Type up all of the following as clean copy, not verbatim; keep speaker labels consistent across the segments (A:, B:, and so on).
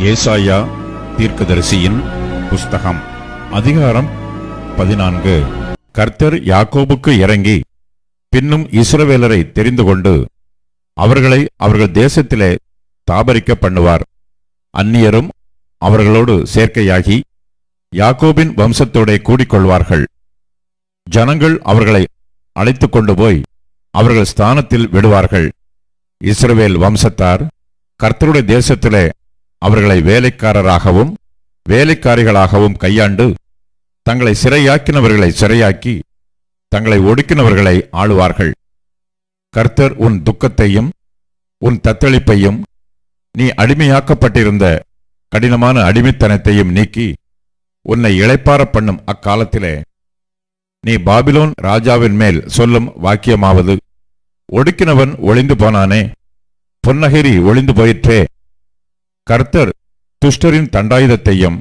A: ஏசாயா தீர்க்கதரிசியின் புஸ்தகம் அதிகாரம் 14. கர்த்தர் யாக்கோபுக்கு இறங்கி பின்னும் இஸ்ரவேலரை தெரிந்து கொண்டு அவர்களை அவர்கள் தேசத்திலே தாபரிக்க பண்ணுவார். அந்நியரும் அவர்களோடு சேர்க்கையாகி யாக்கோபின் வம்சத்தோடே கூடிக்கொள்வார்கள். ஜனங்கள் அவர்களை அழைத்துக் கொண்டு போய் அவர்கள் ஸ்தானத்தில் விடுவார்கள். இஸ்ரவேல் வம்சத்தார் கர்த்தருடைய தேசத்திலே அவர்களை வேலைக்காரராகவும் வேலைக்காரிகளாகவும் கையாண்டு தங்களை சிறையாக்கினவர்களை சிறையாக்கி தங்களை ஒடுக்கினவர்களை ஆளுவார்கள். கர்த்தர் உன் துக்கத்தையும் உன் தத்தளிப்பையும் நீ அடிமையாக்கப்பட்டிருந்த கடினமான அடிமைத்தனத்தையும் நீக்கி உன்னை இளைப்பார பண்ணும் அக்காலத்திலே நீ பாபிலோன் ராஜாவின் மேல் சொல்லும் வாக்கியமாவது, ஒடுக்கினவன் ஒளிந்து போனானே, புன்னகிரி ஒளிந்து போயிற்றே. கர்த்தர் துஷ்டரின் தண்டாயுதத்தையும்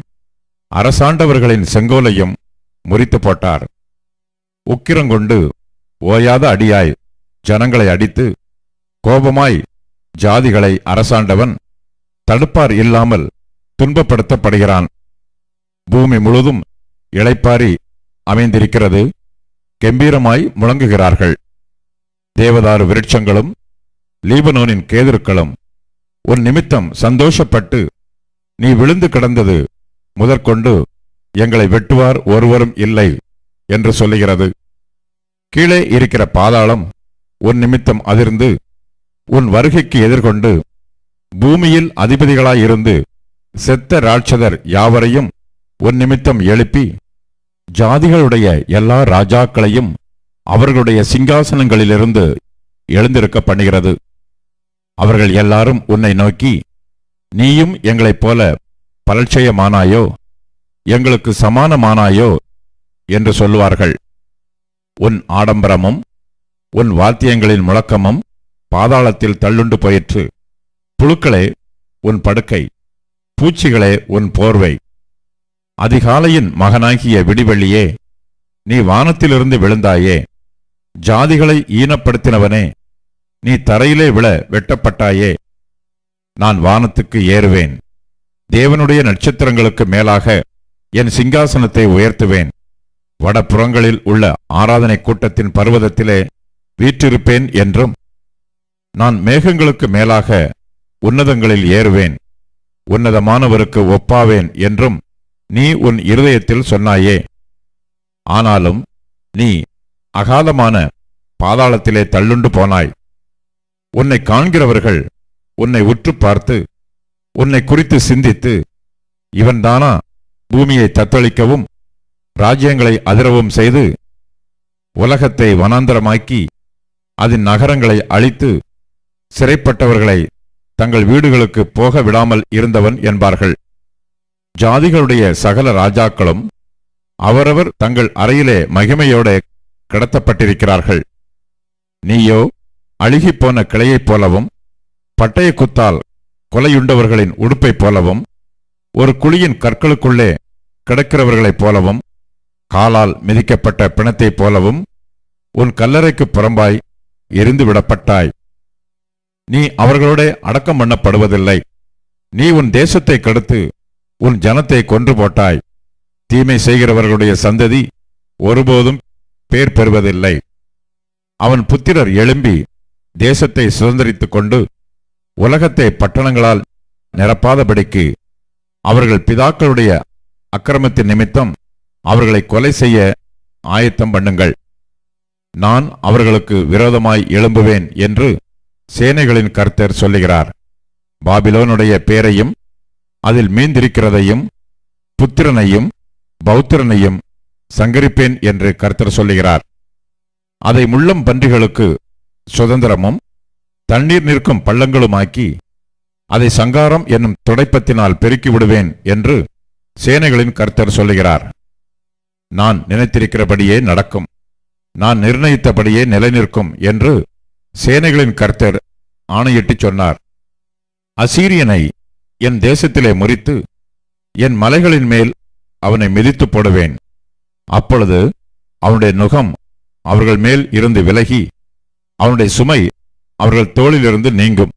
A: அரசாண்டவர்களின் செங்கோலையும் முறித்து போட்டார். உக்கிரங்கொண்டு ஓயாத அடியாய் ஜனங்களை அடித்து கோபமாய் ஜாதிகளை அரசாண்டவன் தடுப்பார் இல்லாமல் துன்பப்படுத்தப்படுகிறான். பூமி முழுதும் இளைப்பாரி அமைந்திருக்கிறது, கெம்பீரமாய் முழங்குகிறார்கள். தேவதாரு விருட்சங்களும் லீபனோனின் கேதுருக்களும் உன் நிமித்தம் சந்தோஷப்பட்டு நீ விழுந்து கிடந்தது முதற்கொண்டு எங்களை வெட்டுவார் ஒருவரும் இல்லை என்று சொல்லுகிறது. கீழே இருக்கிற பாதாளம் உன் நிமித்தம் அதிர்ந்து உன் வருகைக்கு எதிர்கொண்டு பூமியில் அதிபதிகளாயிருந்து செத்த ராட்சதர் யாவரையும் உன் நிமித்தம் எழுப்பி ஜாதிகளுடைய எல்லா ராஜாக்களையும் அவர்களுடைய சிங்காசனங்களிலிருந்து எழுந்திருக்க பண்ணுகிறது. அவர்கள் எல்லாரும் உன்னை நோக்கி, நீயும் எங்களைப் போல பலட்சயமானாயோ, எங்களுக்கு சமானமானாயோ என்று சொல்லுவார்கள். உன் ஆடம்பரமும் உன் வாத்தியங்களின் முழக்கமும் பாதாளத்தில் தள்ளுண்டு போயிற்று. புழுக்களே உன் படுக்கை, பூச்சிகளே உன் போர்வை. அதிகாலையின் மகனாகிய விடிவெள்ளியே, நீ வானத்திலிருந்து விழுந்தாயே. ஜாதிகளை ஈனப்படுத்தினவனே, நீ தரையிலே விழ வெட்டப்பட்டாயே. நான் வானத்துக்கு ஏறுவேன், தேவனுடைய நட்சத்திரங்களுக்கு மேலாக என் சிங்காசனத்தை உயர்த்துவேன். வடபுறங்களில் உள்ள ஆராதனை கூட்டத்தின் பர்வதத்திலே வீற்றிருப்பேன் என்றும், நான் மேகங்களுக்கு மேலாக உன்னதங்களில் ஏறுவேன், உன்னதமானவருக்கு ஒப்பாவேன் என்றும் நீ உன் இருதயத்தில் சொன்னாயே. ஆனாலும் நீ அகாதமான பாதாளத்திலே தள்ளுண்டு போனாய். உன்னை காண்கிறவர்கள் உன்னை உற்று பார்த்து உன்னை குறித்து சிந்தித்து, இவன்தானா பூமியை தத்தளிக்கவும் ராஜ்யங்களை அதிரவும் செய்து உலகத்தை வனாந்தரமாக்கி அதன் நகரங்களை அழித்து சிறைப்பட்டவர்களை தங்கள் வீடுகளுக்கு போக விடாமல் இருந்தவன் என்பார்கள். ஜாதிகளுடைய சகல ராஜாக்களும் அவரவர் தங்கள் அறையிலே மகிமையோட கிடத்தப்பட்டிருக்கிறார்கள். நீயோ அழுகிப்போன கிளையைப் போலவும் பட்டய குத்தால் கொலையுண்டவர்களின் உடுப்பைப் போலவும் ஒரு குழியின் கற்களுக்குள்ளே கிடக்கிறவர்களைப் போலவும் காலால் மிதிக்கப்பட்ட பிணத்தைப் போலவும் உன் கல்லறைக்கு புறம்பாய் எரிந்து விடப்பட்டாய். நீ அவர்களோட அடக்கம் பண்ணப்படுவதில்லை. நீ உன் தேசத்தை கெடுத்து உன் ஜனத்தை கொன்று போட்டாய். தீமை செய்கிறவர்களுடைய சந்ததி ஒருபோதும் பேர் பெறுவதில்லை. அவன் புத்திரர் எழும்பி தேசத்தை சுதந்திரித்துக் கொண்டு உலகத்தை பட்டணங்களால் நிரப்பாதபடிக்கு அவர்கள் பிதாக்களுடைய அக்கிரமத்தின் நிமித்தம் அவர்களை கொலை செய்ய ஆயத்தம் பண்ணுங்கள். நான் அவர்களுக்கு விரோதமாய் எழும்புவேன் என்று சேனைகளின் கர்த்தர் சொல்லுகிறார். பாபிலோனுடைய பேரையும் அதில் மீந்திருக்கிறதையும் புத்திரனையும் பௌத்திரனையும் சங்கரிப்பேன் என்று கர்த்தர் சொல்லுகிறார். அதை முள்ளம் பன்றிகளுக்கு சுதந்திரமும் தண்ணீர் நிற்கும் பள்ளங்களுமாக்கி அதை சங்காரம் என்னும் துடைப்பத்தினால் பெருக்கி விடுவேன் என்று சேனைகளின் கர்த்தர் சொல்லுகிறார். நான் நினைத்திருக்கிறபடியே நடக்கும், நான் நிர்ணயித்தபடியே நிலைநிற்கும் என்று சேனைகளின் கர்த்தர் ஆணையிட்டு சொன்னார். அசீரியனை என் தேசத்திலே முறித்து என் மலைகளின் மேல் அவனை மிதித்து போடுவேன். அப்பொழுது அவனுடைய நுகம் அவர்கள் மேல் இருந்து விலகி அவனுடைய சுமை அவர்கள் தோளிலிருந்து நீங்கும்.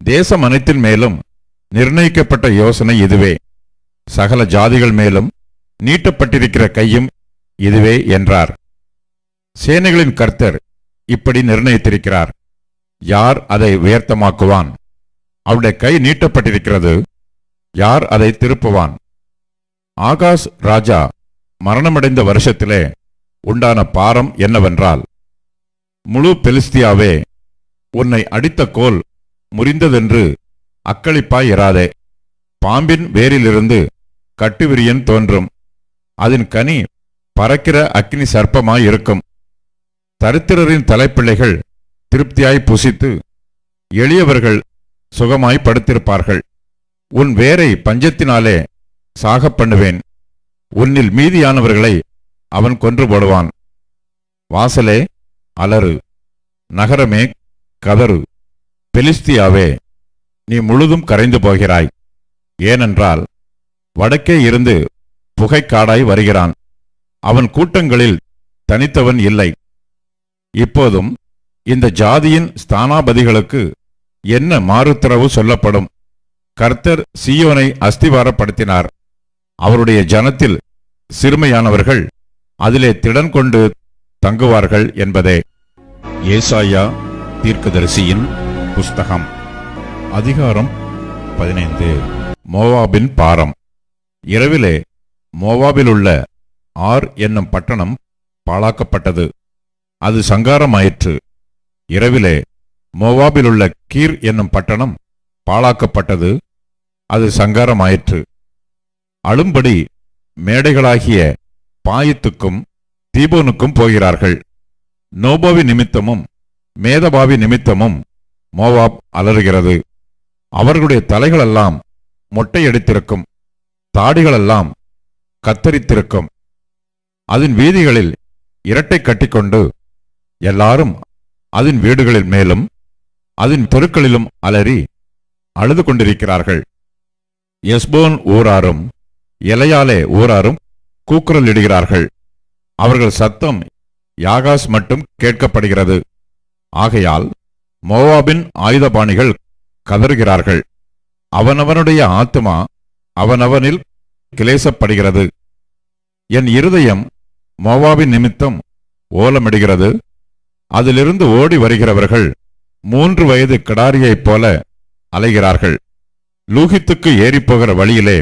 A: தேசம் அனைத்தின் மேலும் நிர்ணயிக்கப்பட்ட யோசனை இதுவே. சகல ஜாதிகள் மேலும் நீட்டப்பட்டிருக்கிற கையும் இதுவே என்றார். சேனைகளின் கர்த்தர் இப்படி நிர்ணயித்திருக்கிறார். யார் அதை வியர்த்தமாக்குவான்? அவருடைய கை நீட்டப்பட்டிருக்கிறது. யார் அதை திருப்புவான்? ஆகாஸ் ராஜா மரணமடைந்த வருஷத்திலே உண்டான பாரம் என்னவென்றால், முழு பெலிஸ்தியாவே, உன்னை அடித்த கோல் முறிந்ததென்று அக்களிப்பாய் இராதே. பாம்பின் வேரிலிருந்து கட்டுவிரியன் தோன்றும். அதன் கனி பறக்கிற அக்கினி சர்ப்பமாயிருக்கும். தரித்திரரின் தலைப்பிள்ளைகள் திருப்தியாய் புசித்து எளியவர்கள் சுகமாய் படுத்திருப்பார்கள். உன் வேரை பஞ்சத்தினாலே சாகப் பண்ணுவேன். உன்னில் மீதியானவர்களை அவன் கொன்று போடுவான். வாசலே அலறு, நகரமே கதறு. பெலிஸ்தியாவே, நீ முழுதும் கரைந்து போகிறாய். ஏனென்றால் வடக்கே இருந்து புகைக்காடாய் வருகிறான். அவன் கூட்டங்களில் தனித்தவன் இல்லை. இப்போதும் இந்த ஜாதியின் ஸ்தானாபதிகளுக்கு என்ன மாறுத்தரவு சொல்லப்படும்? கர்த்தர் சீயோனை அஸ்திவாரப்படுத்தினார். அவருடைய ஜனத்தில் சிறுமையானவர்கள் அதிலே திடன் கொண்டு தங்குவார்கள் என்பதே. ஏசாயா தீர்க்கதரிசியின் புஸ்தகம், அதிகாரம் 15. மோவாபின் பாரம். இரவிலே மோவாபிலுள்ள ஆர் என்னும் பட்டணம் பாழாக்கப்பட்டது. அது சங்காரமாயிற்று. இரவிலே மோவாபிலுள்ள கீர் என்னும் பட்டணம் பாழாக்கப்பட்டது. அது சங்காரமாயிற்று. அழும்படி மேடைகளாகிய பாயித்துக்கும் தீபோனுக்கும் போகிறார்கள். நோபாவி நிமித்தமும் மேதபாவி நிமித்தமும் மோவாப் அலறுகிறது. அவர்களுடைய தலைகளெல்லாம் மொட்டையடித்திருக்கும், தாடிகளெல்லாம் கத்தரித்திருக்கும். அதன் வீதிகளில் இரட்டை கட்டிக்கொண்டு எல்லாரும் அதன் வீடுகளில் மேலும் அதன் தெருக்களிலும் அலறி அழுது கொண்டிருக்கிறார்கள். எஸ்போன் ஊராரும் எலையாலே ஊராரும் கூக்குரல் இடுகிறார்கள். அவர்கள் சத்தம் யாகாஸ் மட்டும் கேட்கப்படுகிறது. ஆகையால் மோவாபின் ஆயுதபாணிகள் கதறுகிறார்கள். அவனவனுடைய ஆத்துமா அவனவனில் கிளேசப்படுகிறது. என் இருதயம் மோவாபின் நிமித்தம் ஓலமிடுகிறது. அதிலிருந்து ஓடி வருகிறவர்கள் 3 வயது கிடாரியைப் போல அலைகிறார்கள். லூகித்துக்கு ஏறிப்போகிற வழியிலே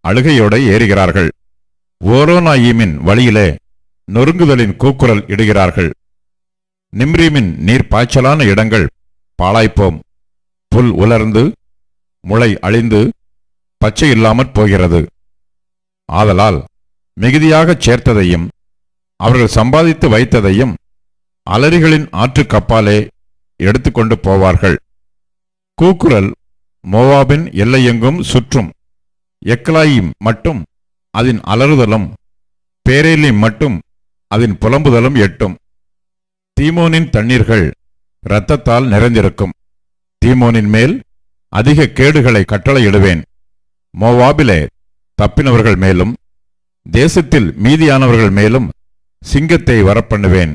A: அழுகையோட ஏறுகிறார்கள். ஓரோனாயிமின் வழியிலே நொறுங்குதலின் கூக்குரல் இடுகிறார்கள். நிம்ரீமின் நீர் பாய்ச்சலான இடங்கள் பாழாய்ப்போம். புல் உலர்ந்து முளை அழிந்து பச்சை இல்லாமற் போகிறது. ஆதலால் மிகுதியாகச் சேர்த்ததையும் அவர்கள் சம்பாதித்து வைத்ததையும் அலரிகளின் ஆற்றுக் கப்பாலே எடுத்துக்கொண்டு போவார்கள். கூக்குரல் மோவாபின் எல்லையெங்கும் சுற்றும். எக்லாயிம் மட்டும் அதன் அலறுதலும், பேரேலிம் மட்டும் அதன் புலம்புதலும் எட்டும். தீமோனின் தண்ணீர்கள் இரத்தத்தால் நிறைந்திருக்கும். தீமோனின் மேல் அதிக கேடுகளை கட்டளையிடுவேன். மோவாபிலே தப்பினவர்கள் மேலும் தேசத்தில் மீதியானவர்கள் மேலும் சிங்கத்தை வரப்பண்ணுவேன்.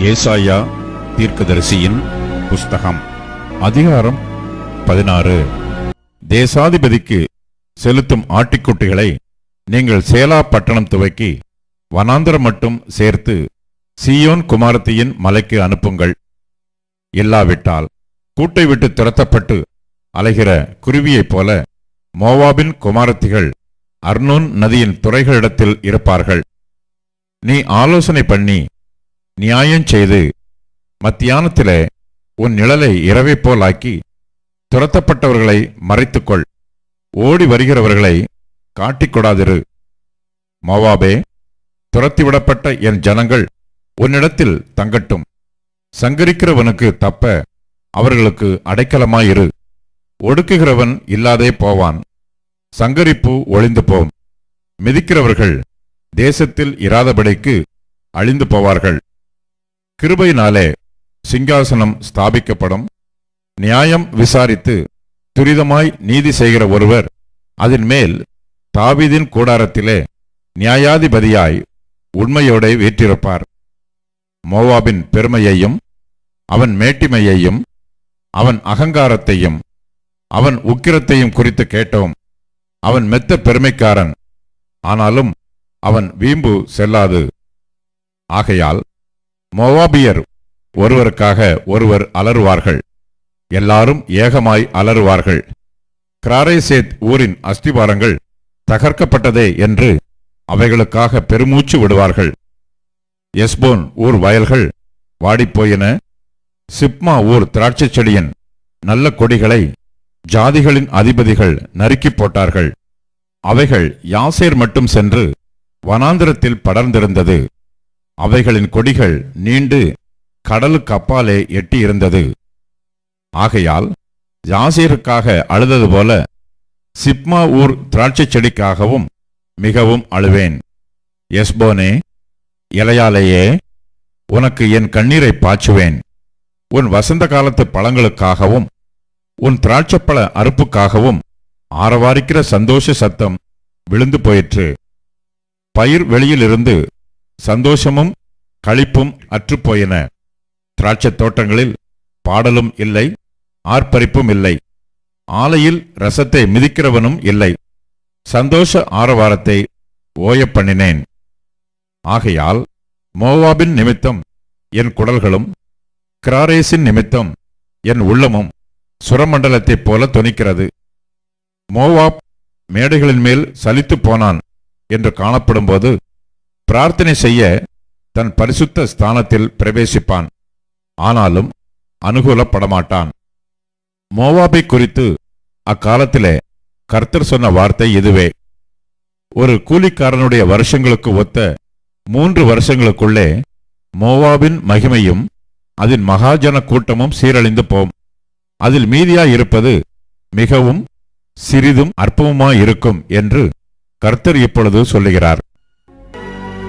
A: ஏசாயா தீர்க்கதரிசியின் புஸ்தகம், அதிகாரம் 16. தேசாதிபதிக்கு செலுத்தும் ஆட்டிக்குட்டிகளை நீங்கள் சேலா பட்டணம் துவக்கி வனாந்தரம் மட்டும் சேர்த்து சீயோன் குமாரத்தியின் மலைக்கு அனுப்புங்கள். இல்லாவிட்டால் கூட்டை விட்டு துரத்தப்பட்டு அலைகிற குருவியைப் போல மோவாபின் குமாரத்திகள் அர்னோன் நதியின் துறைகளிடத்தில் இருப்பார்கள். நீ ஆலோசனை பண்ணி நியாயம் செய்து மத்தியானத்திலே உன் நிழலை இரவை போலாக்கி துரத்தப்பட்டவர்களை மறைத்துக்கொள். ஓடி வருகிறவர்களை காட்டிக்கொடாதிரு. மோவாபே, துரத்திவிடப்பட்ட என் ஜனங்கள் உன்னிடத்தில் தங்கட்டும். சங்கரிக்கிறவனுக்கு தப்ப அவர்களுக்கு அடைக்கலமாயிரு. ஒடுக்குகிறவன் இல்லாதே போவான். சங்கரிப்பு ஒளிந்து போம். மிதிக்கிறவர்கள் தேசத்தில் இராதபடிக்கு அழிந்து போவார்கள். கிருபையினாலே சிங்காசனம் ஸ்தாபிக்கப்படும். நியாயம் விசாரித்து துரிதமாய் நீதி செய்கிற ஒருவர் அதன் மேல் தாவீதின் கூடாரத்திலே நியாயாதிபதியாய் உண்மையோடே வீற்றிருப்பார். மோவாபின் பெருமையையும் அவன் மேட்டிமையையும் அவன் அகங்காரத்தையும் அவன் உக்கிரத்தையும் குறித்து கேட்டோம். அவன் மெத்த பெருமைக்காரன், ஆனாலும் அவன் வீம்பு செல்லாது. ஆகையால் மோவாபியர் ஒருவருக்காக ஒருவர் அலறுவார்கள், எல்லாரும் ஏகமாய் அலறுவார்கள். கிராரேசேத் ஊரின் அஸ்திபாரங்கள் தகர்க்கப்பட்டதே என்று அவைகளுக்காக பெருமூச்சு விடுவார்கள். எஸ்போன் ஊர் வயல்கள் வாடிப்போயின. சிப்மா ஊர் திராட்சை செடியின் நல்ல கொடிகளை ஜாதிகளின் அதிபதிகள் நறுக்கி போட்டார்கள். அவைகள் யாசேர் மட்டும் சென்று வனாந்திரத்தில் படர்ந்திருந்தது. அவைகளின் கொடிகள் நீண்டு கடலுக்கு அப்பாலே எட்டியிருந்தது. ஆகையால் யாசேருக்காக அழுதது போல சிப்மா ஊர் திராட்சை செடிக்காகவும் மிகவும் அழுவேன். எஸ்போனே, இலையாலேயே உனக்கு என் கண்ணீரை பாய்ச்சுவேன். உன் வசந்த காலத்து பழங்களுக்காகவும் உன் திராட்சப்பழ அறுப்புக்காகவும் ஆரவாரிக்கிற சந்தோஷ சத்தம் விழுந்து போயிற்று. பயிர் வெளியிலிருந்து சந்தோஷமும் களிப்பும் அற்றுப்போயின. திராட்சைத் தோட்டங்களில் பாடலும் இல்லை, ஆர்ப்பரிப்பும் இல்லை. ஆலையில் ரசத்தை மிதிக்கிறவனும் இல்லை. சந்தோஷ ஆரவாரத்தை ஓயப் பண்ணினேன். ஆகையால் மோவாபின் நிமித்தம் என் குடல்களும் கிராரேசின் நிமித்தம் என் உள்ளமும் சுரமண்டலத்தைப் போல தொனிக்கிறது. மோவாப் மேடைகளின் மேல் சலித்து போனான் என்று காணப்படும்போது பிரார்த்தனை செய்ய தன் பரிசுத்த ஸ்தானத்தில் பிரவேசிப்பான், ஆனாலும் அனுகூலப்படமாட்டான். மோவாபை குறித்து அக்காலத்திலே கர்த்தர் சொன்ன வார்த்தை இதுவே: ஒரு கூலிக்காரனுடைய வருஷங்களுக்கு ஒத்த 3 வருஷங்களுக்குள்ளே மோவாபின் மகிமையும் அதன் மகாஜன கூட்டமும் சீரழிந்து போம். அதில் மீதியாயிருப்பது மிகவும் சிறிதும் அற்பமுமாயிருக்கும் என்று கர்த்தர் இப்பொழுது சொல்லுகிறார்.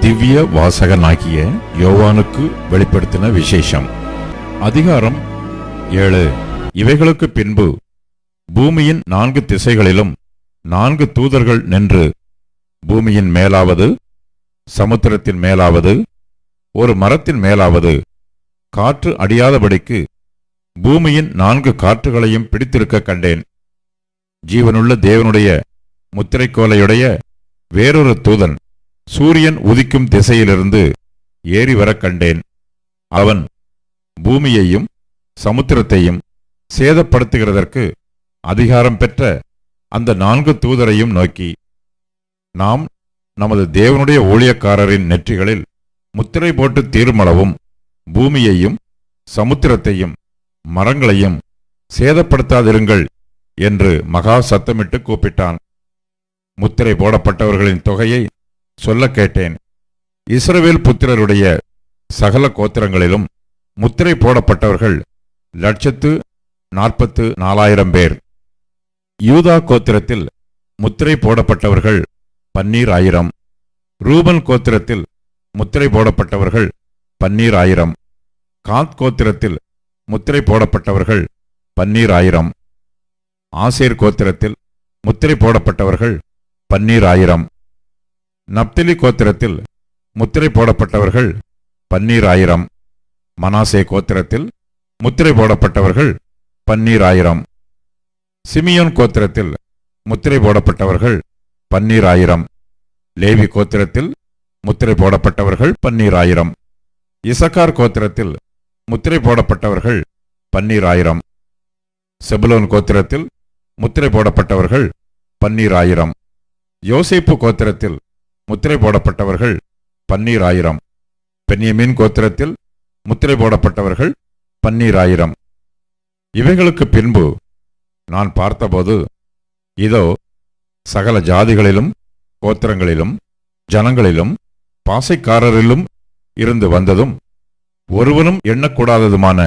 A: திவ்ய வாசகனாகிய யோவானுக்கு வெளிப்படுத்தின விசேஷம். அதிகாரம் 7. இவைகளுக்கு பின்பு பூமியின் 4 திசைகளிலும் 4 தூதர்கள் நின்று, பூமியின் மேலாவது, சமுத்திரத்தின் மேலாவது, ஒரு மரத்தின் மேலாவது, காற்று அடியாதபடிக்கு பூமியின் 4 காற்றுகளையும் பிடித்திருக்க கண்டேன். ஜீவனுள்ள தேவனுடைய முத்திரைக்கோலையுடைய வேறொரு தூதன் சூரியன் உதிக்கும் திசையிலிருந்து ஏறி வர கண்டேன். அவன் பூமியையும் சமுத்திரத்தையும் சேதப்படுத்துகிறதற்கு அதிகாரம் பெற்ற அந்த 4 தூதரையும் நோக்கி, நாம் நமது தேவனுடைய ஊழியக்காரரின் நெற்றிகளில் முத்திரை போட்டு தீர்மளவும் பூமியையும் சமுத்திரத்தையும் மரங்களையும் சேதப்படுத்தாதிருங்கள் என்று மகா சத்தமிட்டு கூப்பிட்டான். முத்திரை போடப்பட்டவர்களின் தொகையை சொல்ல கேட்டேன். இஸ்ரவேல் புத்திரருடைய சகல கோத்திரங்களிலும் முத்திரை போடப்பட்டவர்கள் 144,000 பேர். யூதா கோத்திரத்தில் முத்திரை போடப்பட்டவர்கள் 12,000. ரூபன் கோத்திரத்தில் முத்திரை போடப்பட்டவர்கள் 12,000. காத் கோத்திரத்தில் முத்திரை போடப்பட்டவர்கள் 12,000. ஆசேர் கோத்திரத்தில் முத்திரை போடப்பட்டவர்கள் 12,000. நப்தலி கோத்திரத்தில் முத்திரை போடப்பட்டவர்கள் 12,000. மனாசே கோத்திரத்தில் முத்திரை போடப்பட்டவர்கள் 12,000. சிமியோன் கோத்திரத்தில் முத்திரை போடப்பட்டவர்கள் 12,000. லேவி கோத்திரத்தில் முத்திரை போடப்பட்டவர்கள் 12,000. இசக்கார் கோத்திரத்தில் முத்திரை போடப்பட்டவர்கள் 12,000. செபுலோன் கோத்திரத்தில் முத்திரை போடப்பட்டவர்கள் 12,000. யோசேப்பு கோத்திரத்தில் முத்திரை போடப்பட்டவர்கள் 12,000. பென்யமீன் கோத்திரத்தில் முத்திரை போடப்பட்டவர்கள் 12,000. இவைகளுக்கு பின்பு நான் பார்த்தபோது, இதோ, சகல ஜாதிகளிலும் கோத்திரங்களிலும் ஜனங்களிலும் பாசைக்காரரிலும் இருந்து வந்ததும் ஒருவனும் எண்ணக்கூடாததுமான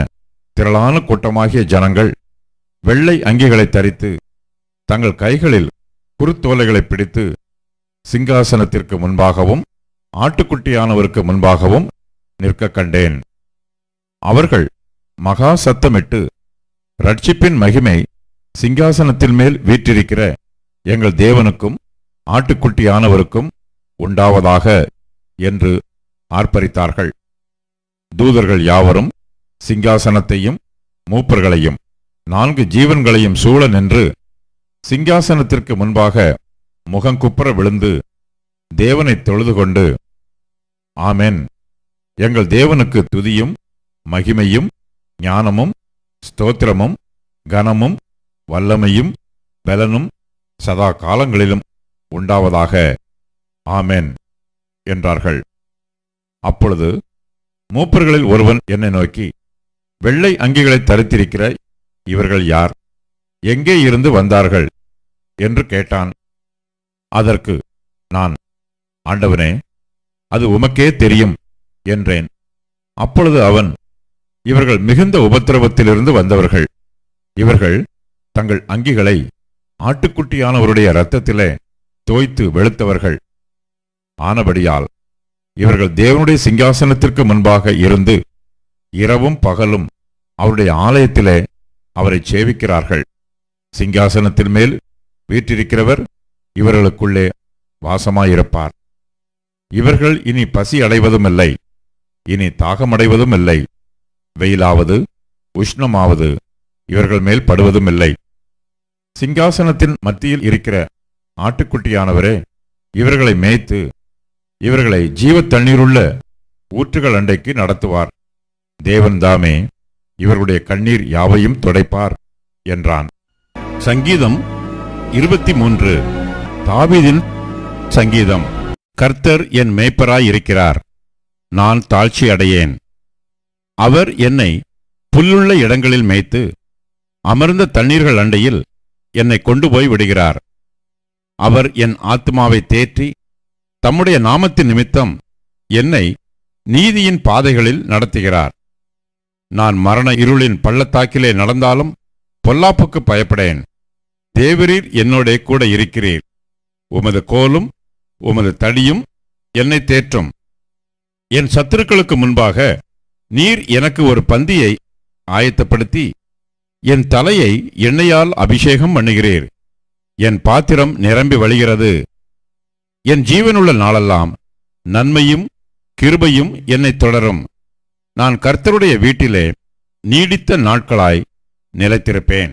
A: திரளான கூட்டமாகிய ஜனங்கள் வெள்ளை அங்கிகளை தரித்து தங்கள் கைகளில் குருத்தோலைகளை பிடித்து சிங்காசனத்திற்கு முன்பாகவும் ஆட்டுக்குட்டியானவருக்கு முன்பாகவும் நிற்க கண்டேன். அவர்கள் மகா சத்தமிட்டு, ரட்சிப்பின் மகிமை சிங்காசனத்தின் மேல் வீற்றிருக்கிற எங்கள் தேவனுக்கும் ஆட்டுக்குட்டியானவருக்கும் உண்டாவதாக என்று ஆர்ப்பரித்தார்கள். தூதர்கள் யாவரும் சிங்காசனத்தையும் மூப்பர்களையும் 4 ஜீவன்களையும் சூழ நின்று சிங்காசனத்திற்கு முன்பாக முகங்குப்புற விழுந்து தேவனை தொழுது கொண்டு, ஆமென், எங்கள் தேவனுக்கு துதியும் மகிமையும் ஞானமும் ஸ்தோத்திரமும் கனமும் வல்லமையும் பலனும் சதா காலங்களிலும் உண்டாவதாக, ஆமென் என்றார்கள். அப்பொழுது மூப்பர்களில் ஒருவன் என்னை நோக்கி, வெள்ளை அங்கிகளை தரித்திருக்கிற இவர்கள் யார்? எங்கே இருந்து வந்தார்கள் என்று கேட்டான். அதற்கு நான், ஆண்டவனே, அது உமக்கே தெரியும் என்றேன். அப்பொழுது அவன், இவர்கள் மிகுந்த உபத்திரவத்திலிருந்து வந்தவர்கள். இவர்கள் தங்கள் அங்கிகளை ஆட்டுக்குட்டியானவருடைய இரத்தத்திலே தோய்த்து வெளுத்தவர்கள். ஆனபடியால் இவர்கள் தேவனுடைய சிங்காசனத்திற்கு முன்பாக இருந்து இரவும் பகலும் அவருடைய ஆலயத்திலே அவரை சேவிக்கிறார்கள். சிங்காசனத்தின் மேல் வீற்றிருக்கிறவர் இவர்களுக்குள்ளே வாசமாயிருப்பார். இவர்கள் இனி பசி அடைவதுமில்லை, இனி தாகமடைவதும் இல்லை. வெயிலாவது உஷ்ணமாவது இவர்கள் மேல் படுவதுமில்லை. சிங்காசனத்தின் மத்தியில் இருக்கிற ஆட்டுக்குட்டியானவரே இவர்களை மேய்த்து இவர்களை ஜீவ தண்ணீருள்ள ஊற்றுகள் அண்டைக்கு நடத்துவார். தேவன் தாமே இவர்களுடைய கண்ணீர் யாவையும் துடைப்பார் என்றான். சங்கீதம் 23. தாவீதின் சங்கீதம். கர்த்தர் என் மேய்ப்பராயிருக்கிறார், நான் தாழ்ச்சி அடையேன். அவர் என்னை புல்லுள்ள இடங்களில் மேய்த்து அமர்ந்த தண்ணீர்கள் அண்டையில் என்னை கொண்டு போய் விடுகிறார். அவர் என் ஆத்துமாவை தேற்றி தம்முடைய நாமத்தின் நிமித்தம் என்னை நீதியின் பாதைகளில் நடத்துகிறார். நான் மரண இருளின் பள்ளத்தாக்கிலே நடந்தாலும் பொல்லாப்புக்கு பயப்படேன். தேவரீர் என்னோட கூட இருக்கிறீர். உமது கோலும் உமது தடியும் என்னை தேற்றும். என் சத்துருக்களுக்கு முன்பாக நீர் எனக்கு ஒரு பந்தியை ஆயத்தப்படுத்தி என் தலையை எண்ணெயால் அபிஷேகம் பண்ணுகிறீர். என் பாத்திரம் நிரம்பி வழிகிறது. என் ஜீவனுள்ள நாளெல்லாம் நன்மையும் கிருபையும் என்னை தொடரும். நான் கர்த்தருடைய வீட்டிலே நீடித்த நாட்களாய் நிலைத்திருப்பேன்.